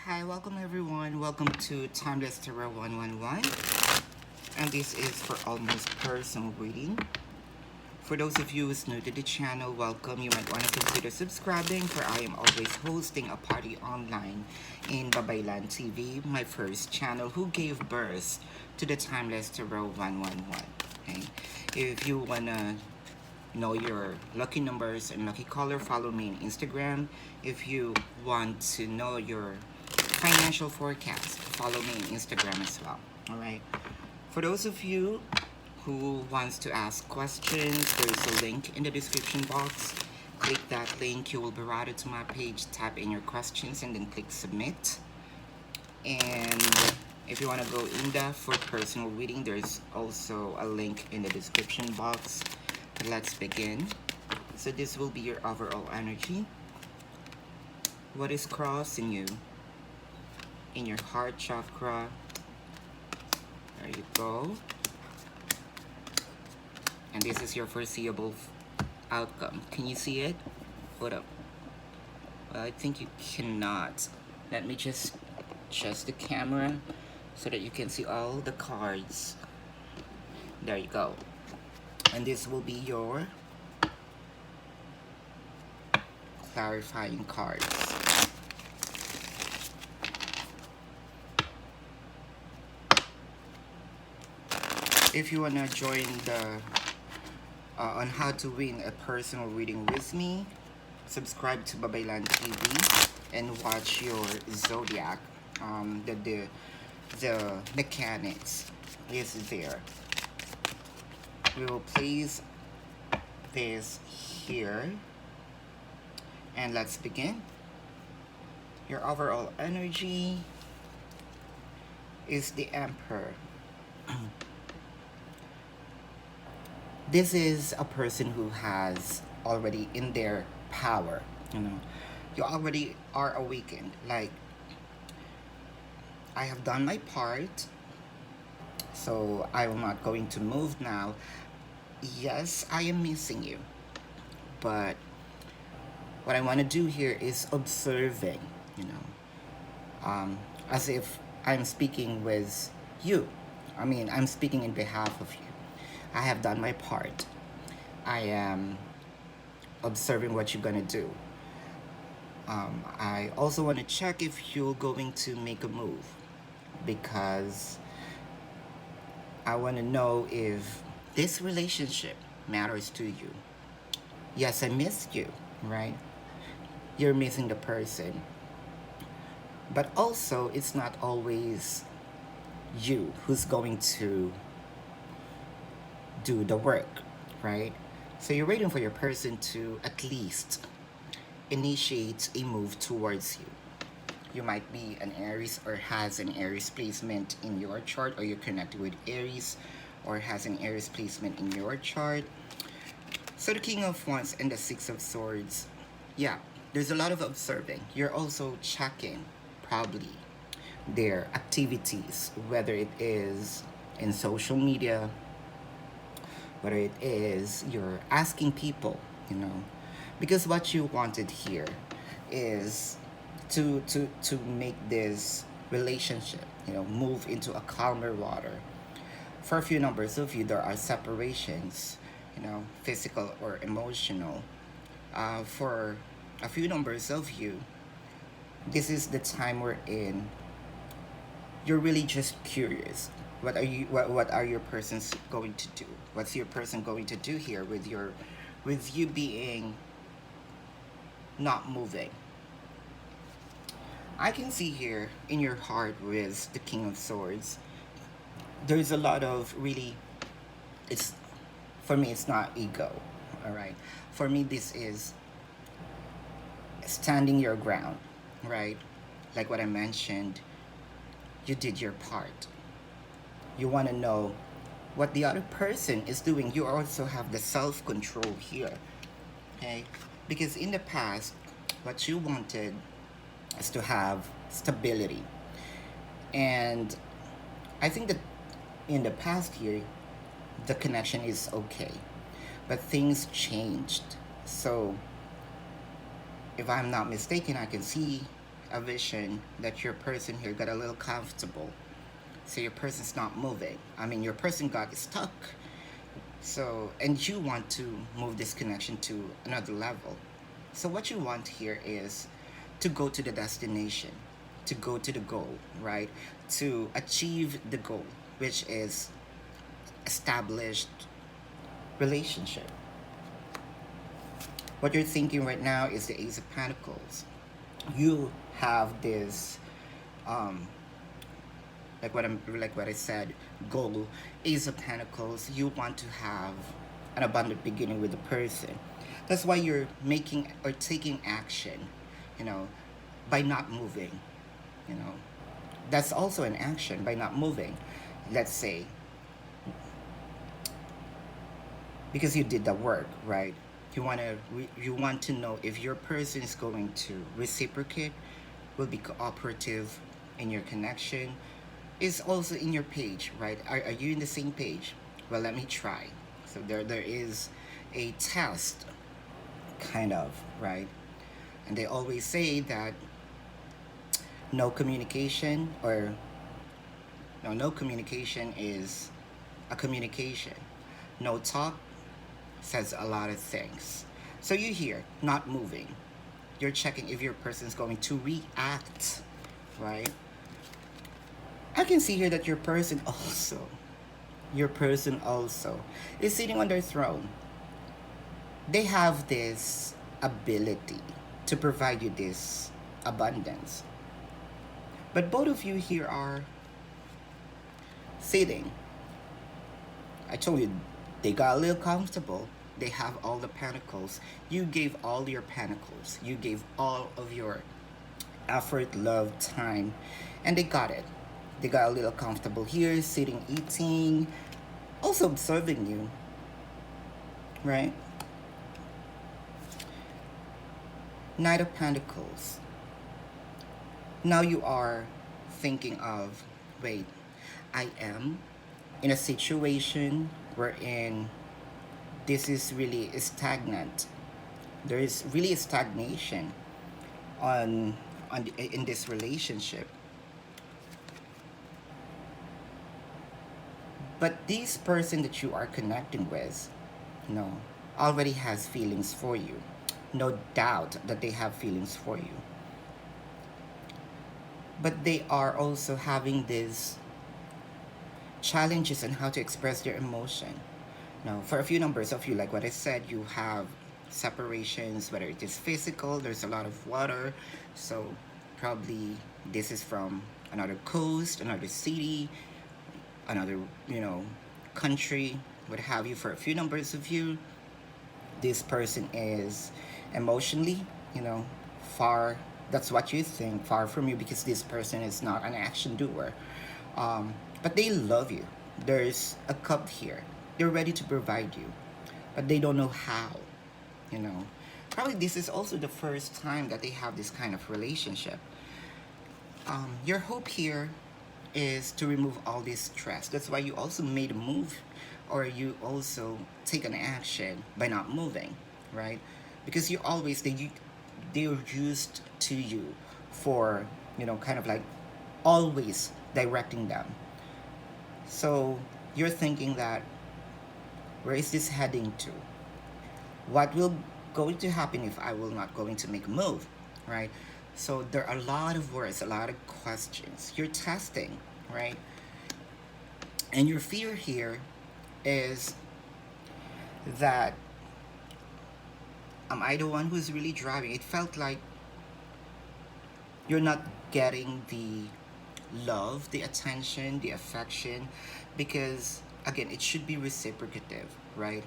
Hi, welcome everyone. Welcome to Timeless Tarot 111. And this is for almost personal reading. For those of you who's new to the channel, welcome. You might want to consider subscribing, for I am always hosting a party online in Babaylantv, my first channel who gave birth to the Timeless Tarot 111. Okay? If you wanna know your lucky numbers and lucky color, follow me on Instagram. If you want to know your financial forecast, follow me on Instagram as well. All right. For those of you who wants to ask questions, there is a link in the description box. Click that link, you will be routed to my page. Type in your questions and then click submit. And if you want to go in depth for personal reading, there's also a link in the description box. Let's begin. So this will be your overall energy. What is crossing you in your heart chakra? There you go. And this is your foreseeable outcome. Can you see it? Hold up. Well, I think you cannot. Let me just adjust the camera so that you can see all the cards. There you go. And this will be your clarifying cards. If you wanna join the on how to win a personal reading with me, subscribe to Babaylantv and watch your zodiac. The mechanics is there. We will place this here and let's begin. Your overall energy is the Emperor. This is a person who has already in their power, you already are awakened. Like, I have done my part, so I am not going to move now. Yes, I am missing you, but what I want to do here is observing, as if I'm speaking with you. I'm speaking in behalf of you. I have done my part. I am observing what you're gonna do. I also want to check if you're going to make a move, because I want to know if this relationship matters to you. Yes, I missed you, right? You're missing the person. But also, it's not always you who's going to do the work, right? So you're waiting for your person to at least initiate a move towards you. You might be an Aries or has an Aries placement in your chart, or you're connected with Aries or has an Aries placement in your chart. So the King of Wands and the Six of Swords, yeah, there's a lot of observing. You're also checking probably their activities, whether it is in social media, whether it is you're asking people, because what you wanted here is to make this relationship, move into a calmer water. For a few numbers of you, there are separations, physical or emotional. For a few numbers of you, this is the time we're in. You're really just curious. What are your persons going to do? What's your person going to do here with you being not moving? I can see here in your heart with the King of Swords, there's a lot of really, for me, it's not ego, all right? For me, this is standing your ground, right? Like what I mentioned, you did your part. You want to know what the other person is doing. You also have the self-control here, okay? Because in the past, what you wanted is to have stability. And I think that in the past year, the connection is okay, but things changed. So if I'm not mistaken, I can see a vision that your person here got a little comfortable. So your person's not moving. I mean, your person got stuck. So, and you want to move this connection to another level. So, what you want here is to go to the destination, to go to the goal, right? To achieve the goal, which is established relationship. What you're thinking right now is the Ace of Pentacles. You have this, um, like what I said, goal, Ace of Pentacles. You want to have an abundant beginning with the person. That's why you're making or taking action, you know, by not moving, you know. That's also an action by not moving. Let's say because you did the work, right? You want to know if your person is going to reciprocate, will be cooperative in your connection, is also in your page, right? Are you in the same page? Well, let me try. So there is a test, kind of, right? And they always say that no communication or no communication is a communication. No talk says a lot of things. So you hear not moving. You're checking if your person's going to react, right? I can see here that your person also is sitting on their throne. They have this ability to provide you this abundance. But both of you here are sitting. I told you they got a little comfortable. They have all the pentacles. You gave all your pentacles. You gave all of your effort, love, time, and they got it. They got a little comfortable here, sitting, eating, also observing you, right? Knight of Pentacles. Now you are thinking of, wait, I am in a situation wherein this is really stagnant. There is really a stagnation in this relationship. But this person that you are connecting with, already has feelings for you. No doubt that they have feelings for you. But they are also having these challenges on how to express their emotion. Now, for a few numbers of you, like what I said, you have separations, whether it is physical, there's a lot of water. So probably this is from another coast, another city, another, country, what have you. For a few numbers of you, this person is emotionally, far, that's what you think, far from you, because this person is not an action doer. But they love you. There's a cup here. They're ready to provide you, but they don't know how, Probably this is also the first time that they have this kind of relationship. Your hope here is to remove all this stress. That's why you also made a move, or you also take an action by not moving, right? Because you always, they're used to you for, kind of like always directing them. So you're thinking that, where is this heading to? What will going to happen if I will not going to make a move, right? So there are a lot of words, a lot of questions. You're testing, right? And your fear here is that, am I the one who's really driving? It felt like you're not getting the love, the attention, the affection, because again, it should be reciprocative, right?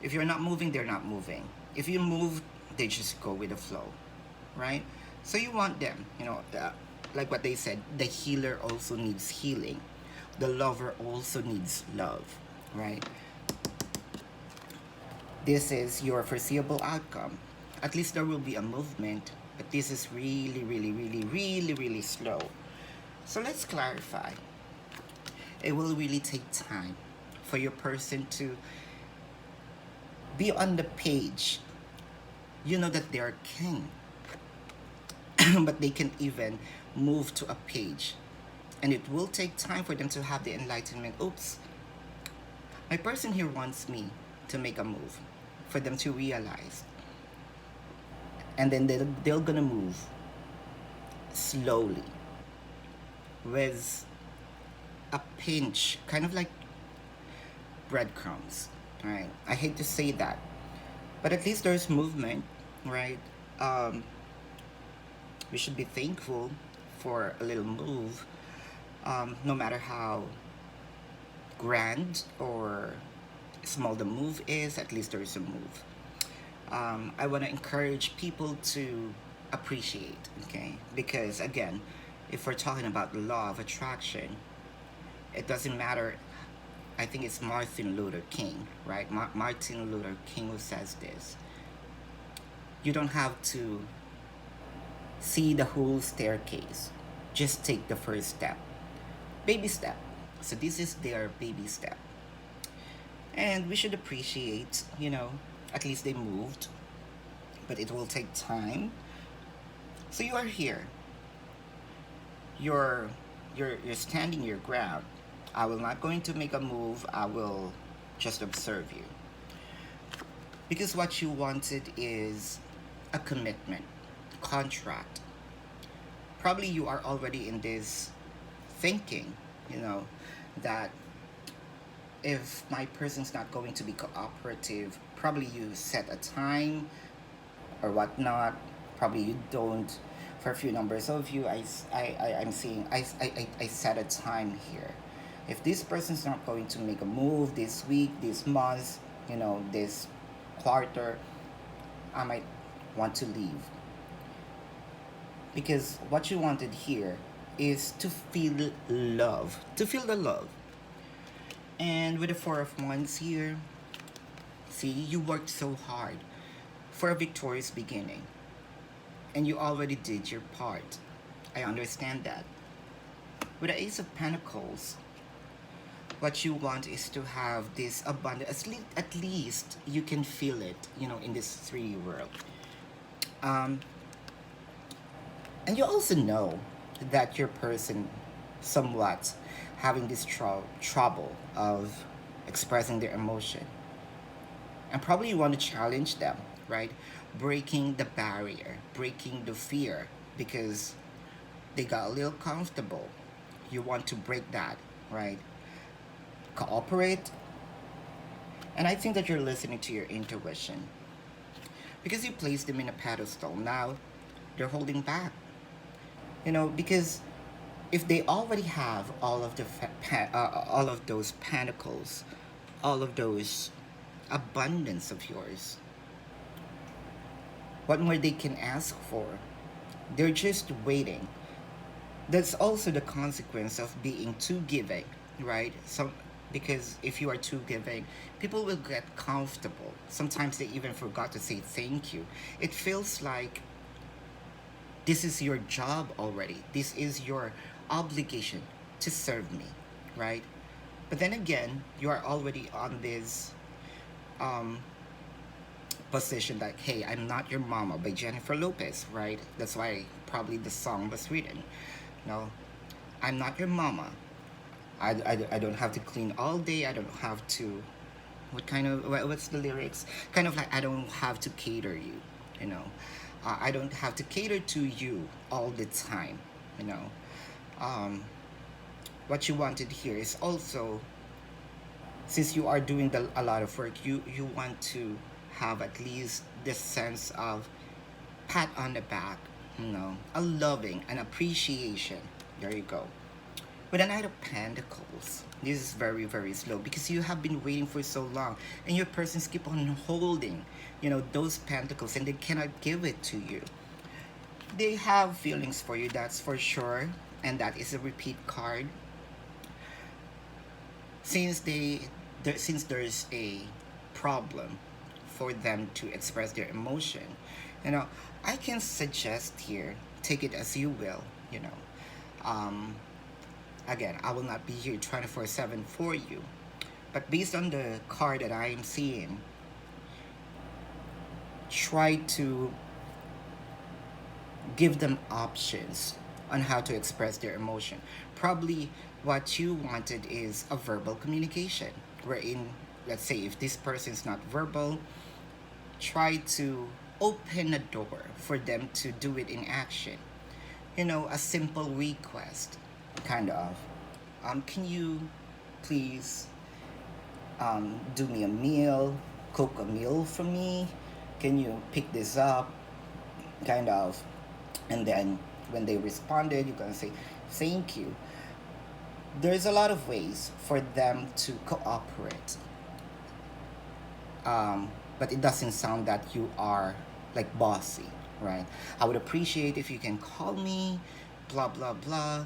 If you're not moving, they're not moving. If you move, they just go with the flow, right? So you want them, like what they said, the healer also needs healing. The lover also needs love, right? This is your foreseeable outcome. At least there will be a movement, but this is really, really, really, really, really slow. So let's clarify. It will really take time for your person to be on the page. You know that they are king. but they can even move to a page. And it will take time for them to have the enlightenment. Oops, my person here wants me to make a move, for them to realize. And then they're gonna move slowly with a pinch, kind of like breadcrumbs, right? I hate to say that, but at least there's movement, right? Um, we should be thankful for a little move, no matter how grand or small the move is, at least there is a move. I want to encourage people to appreciate, okay? Because again, if we're talking about the law of attraction, it doesn't matter. I think it's Martin Luther King, right? Martin Luther King who says this. You don't have to see the whole staircase. Just take the first step. Baby step. So this is their baby step. And we should appreciate, at least they moved, but it will take time. So you are here. You're standing your ground. I will not going to make a move. I will just observe you. Because what you wanted is a commitment, contract. Probably you are already in this thinking, that if my person's not going to be cooperative, probably you set a time or whatnot. Probably you don't. For a few numbers of you, I'm seeing, I set a time here. If this person's not going to make a move this week, this month, this quarter, I might want to leave. Because what you wanted here is to feel love, to feel the love. And with the Four of Wands here, see, you worked so hard for a victorious beginning. And you already did your part. I understand that. With the Ace of Pentacles, what you want is to have this abundance. At least you can feel it, in this 3D world. And you also know that your person somewhat having this trouble of expressing their emotion. And probably you want to challenge them, right? Breaking the barrier, breaking the fear, because they got a little comfortable. You want to break that, right? Cooperate. And I think that you're listening to your intuition. Because you placed them in a pedestal. Now, they're holding back. Because if they already have all of all of those pentacles, all of those abundance of yours, what more they can ask for? They're just waiting. That's also the consequence of being too giving, right? Because if you are too giving, people will get comfortable. Sometimes they even forgot to say thank you. It feels like this is your job already. This is your obligation to serve me, right? But then again, you are already on this position like, hey, I'm not your mama by Jennifer Lopez, right? That's why probably the song was written. No, I'm not your mama. I don't have to clean all day. I don't have to, what's the lyrics? Kind of like, I don't have to cater you, I don't have to cater to you all the time, What you wanted here is also, since you are doing a lot of work, you want to have at least this sense of pat on the back, a loving, an appreciation. There you go. With a Knight of Pentacles, this is very, very slow because you have been waiting for so long and your persons keep on holding, those pentacles and they cannot give it to you. They have feelings for you, that's for sure, and that is a repeat card. Since there's a problem for them to express their emotion, I can suggest here, take it as you will, Again, I will not be here 24/7 for you. But based on the card that I am seeing, try to give them options on how to express their emotion. Probably what you wanted is a verbal communication, wherein, let's say, if this person is not verbal, try to open a door for them to do it in action. A simple request, kind of. Can you please do me a meal, cook a meal for me? Can you pick this up? Kind of. And then when they responded, you're going to say, thank you. There's a lot of ways for them to cooperate. But it doesn't sound that you are like bossy, right? I would appreciate if you can call me, blah, blah, blah.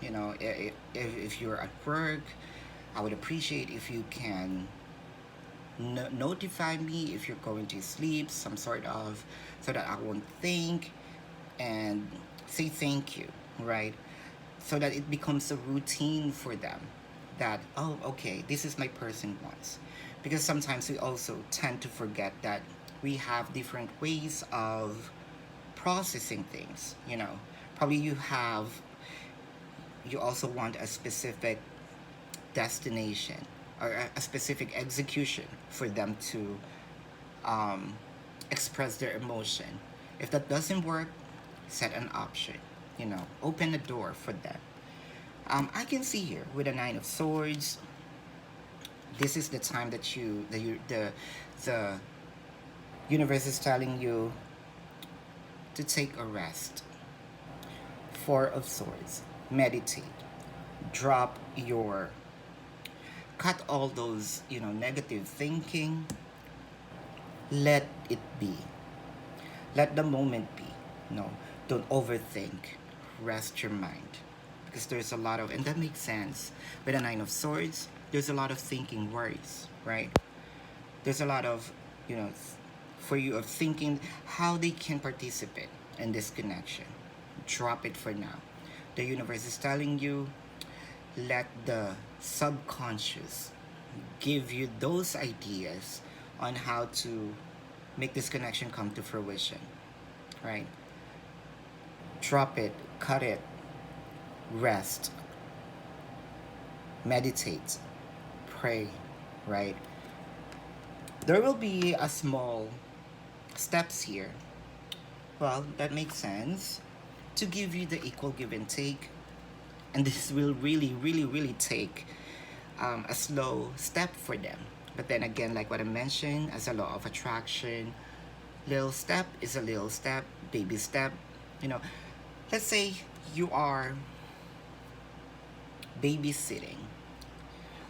If you're at work, I would appreciate if you can notify me if you're going to sleep, some sort of, so that I won't think, and say thank you, right? So that it becomes a routine for them that, oh, okay, this is my person wants. Because sometimes we also tend to forget that we have different ways of processing things. Probably you also want a specific destination or a specific execution for them to express their emotion. If that doesn't work, set an option. Open a door for them. I can see here with a Nine of Swords, this is the time that the universe is telling you to take a rest. Four of Swords, meditate, cut all those negative thinking. Let it be. Let the moment be. No, don't overthink. Rest your mind, because there's a lot of, and that makes sense with a Nine of Swords. There's a lot of thinking worries, right? There's a lot of, for you of thinking how they can participate in this connection. Drop it for now. The universe is telling you, let the subconscious give you those ideas on how to make this connection come to fruition, right? Drop it, cut it, rest, meditate, pray, right? There will be a small steps here. Well, that makes sense, to give you the equal give and take. And this will really, really, really take a slow step for them. But then again, like what I mentioned, as a law of attraction, little step is a little step, baby step. Let's say you are babysitting,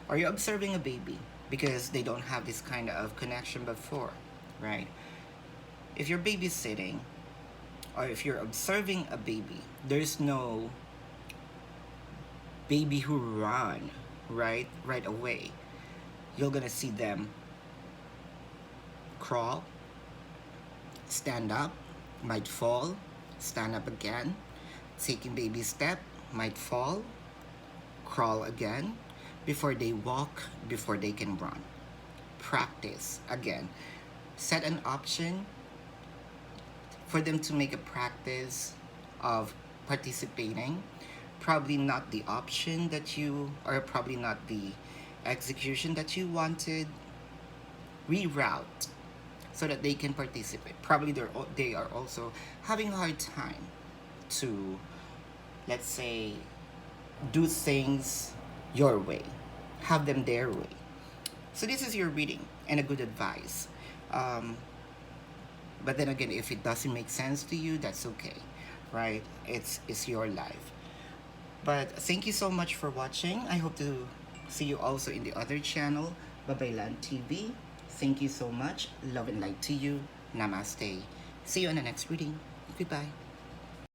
or you're observing a baby because they don't have this kind of connection before, right? If you're babysitting or if you're observing a baby, there's no baby who run right away. You're gonna see them crawl, stand up, might fall, stand up again, taking baby step, might fall, crawl again, before they walk, before they can run. Practice again. Set an option for them to make a practice of participating. Probably not the option that you, or probably not the execution that you wanted. Reroute so that they can participate. Probably they are also having a hard time to, let's say, do things your way. Have them their way. So this is your reading and a good advice. But then again, if it doesn't make sense to you, that's okay, right? It's your life. But thank you so much for watching. I hope to see you also in the other channel, Babaylantv. Thank you so much. Love and light to you. Namaste. See you on the next reading. Goodbye.